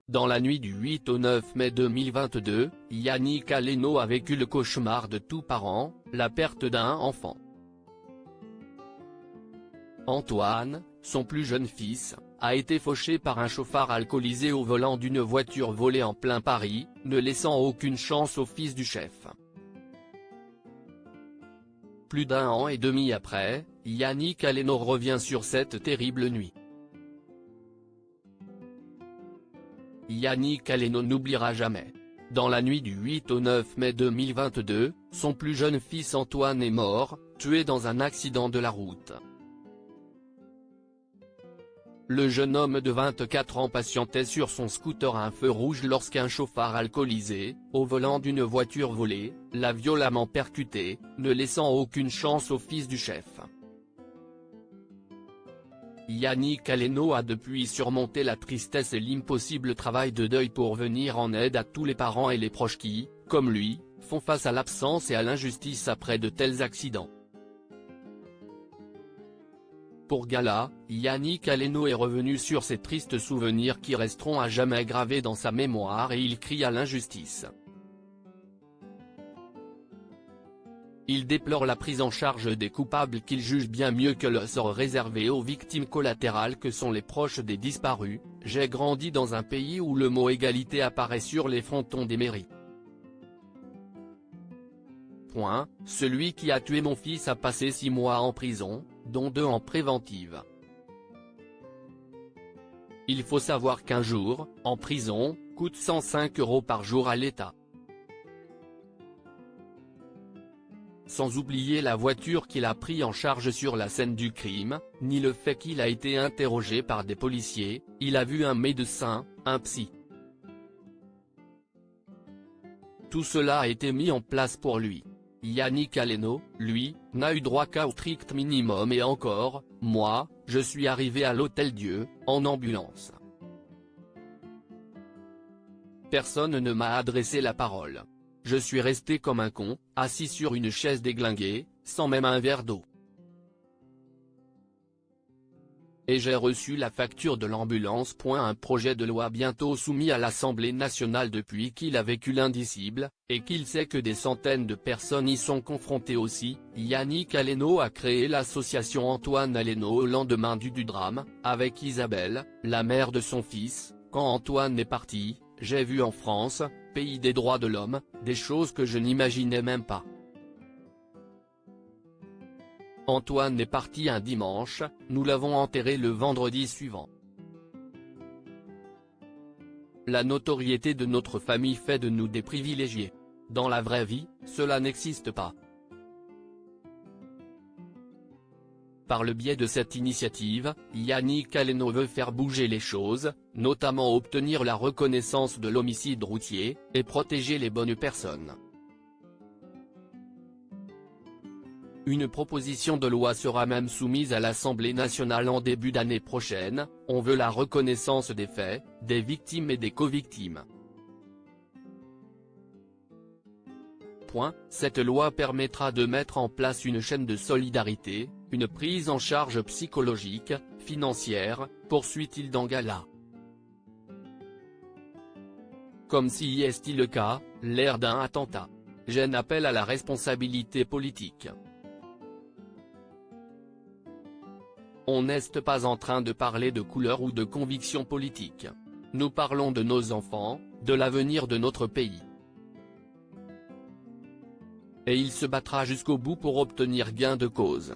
Dans la nuit du 8 au 9 mai 2022, Yannick Aleno a vécu le cauchemar de tout parent, la perte d'un enfant. Antoine, son plus jeune fils, a été fauché par un chauffard alcoolisé au volant d'une voiture volée en plein Paris, ne laissant aucune chance au fils du chef. Plus d'un an et demi après, Yannick Aleno revient sur cette terrible nuit. Yannick Aleno n'oubliera jamais. Dans la nuit du 8 au 9 mai 2022, son plus jeune fils Antoine est mort, tué dans un accident de la route. Le jeune homme de 24 ans patientait sur son scooter à un feu rouge lorsqu'un chauffard alcoolisé, au volant d'une voiture volée, l'a violemment percuté, ne laissant aucune chance au fils du chef. Yannick Aleno a depuis surmonté la tristesse et l'impossible travail de deuil pour venir en aide à tous les parents et les proches qui, comme lui, font face à l'absence et à l'injustice après de tels accidents. Pour Gala, Yannick Aleno est revenu sur ces tristes souvenirs qui resteront à jamais gravés dans sa mémoire et il crie à l'injustice. Il déplore la prise en charge des coupables qu'il juge bien mieux que le sort réservé aux victimes collatérales que sont les proches des disparus. J'ai grandi dans un pays où le mot égalité apparaît sur les frontons des mairies. Celui qui a tué mon fils a passé 6 mois en prison, dont 2 en préventive. Il faut savoir qu'un jour, en prison, coûte 105 € par jour à l'État. Sans oublier la voiture qu'il a pris en charge sur la scène du crime, ni le fait qu'il a été interrogé par des policiers, il a vu un médecin, un psy. Tout cela a été mis en place pour lui. Yannick Aleno, lui, n'a eu droit qu'au strict minimum et encore, moi, je suis arrivé à l'Hôtel-Dieu, en ambulance. Personne ne m'a adressé la parole. Je suis resté comme un con, assis sur une chaise déglinguée, sans même un verre d'eau. Et j'ai reçu la facture de l'ambulance. Un projet de loi bientôt soumis à l'Assemblée nationale depuis qu'il a vécu l'indicible, et qu'il sait que des centaines de personnes y sont confrontées aussi. Yannick Aleno a créé l'association Antoine Aleno au lendemain du drame, avec Isabelle, la mère de son fils. Quand Antoine est parti, j'ai vu en France, pays des droits de l'homme, des choses que je n'imaginais même pas. Antoine est parti un dimanche, nous l'avons enterré le vendredi suivant. La notoriété de notre famille fait de nous des privilégiés. Dans la vraie vie, cela n'existe pas. Par le biais de cette initiative, Yannick Aleno veut faire bouger les choses, notamment obtenir la reconnaissance de l'homicide routier, et protéger les bonnes personnes. Une proposition de loi sera même soumise à l'Assemblée nationale en début d'année prochaine. On veut la reconnaissance des faits, des victimes et des co-victimes. Cette loi permettra de mettre en place une chaîne de solidarité, une prise en charge psychologique, financière, poursuit-il dans Gala. Comme si est le cas, l'air d'un attentat. J'en appelle à la responsabilité politique. On n'est pas en train de parler de couleur ou de conviction politique. Nous parlons de nos enfants, de l'avenir de notre pays. Et il se battra jusqu'au bout pour obtenir gain de cause.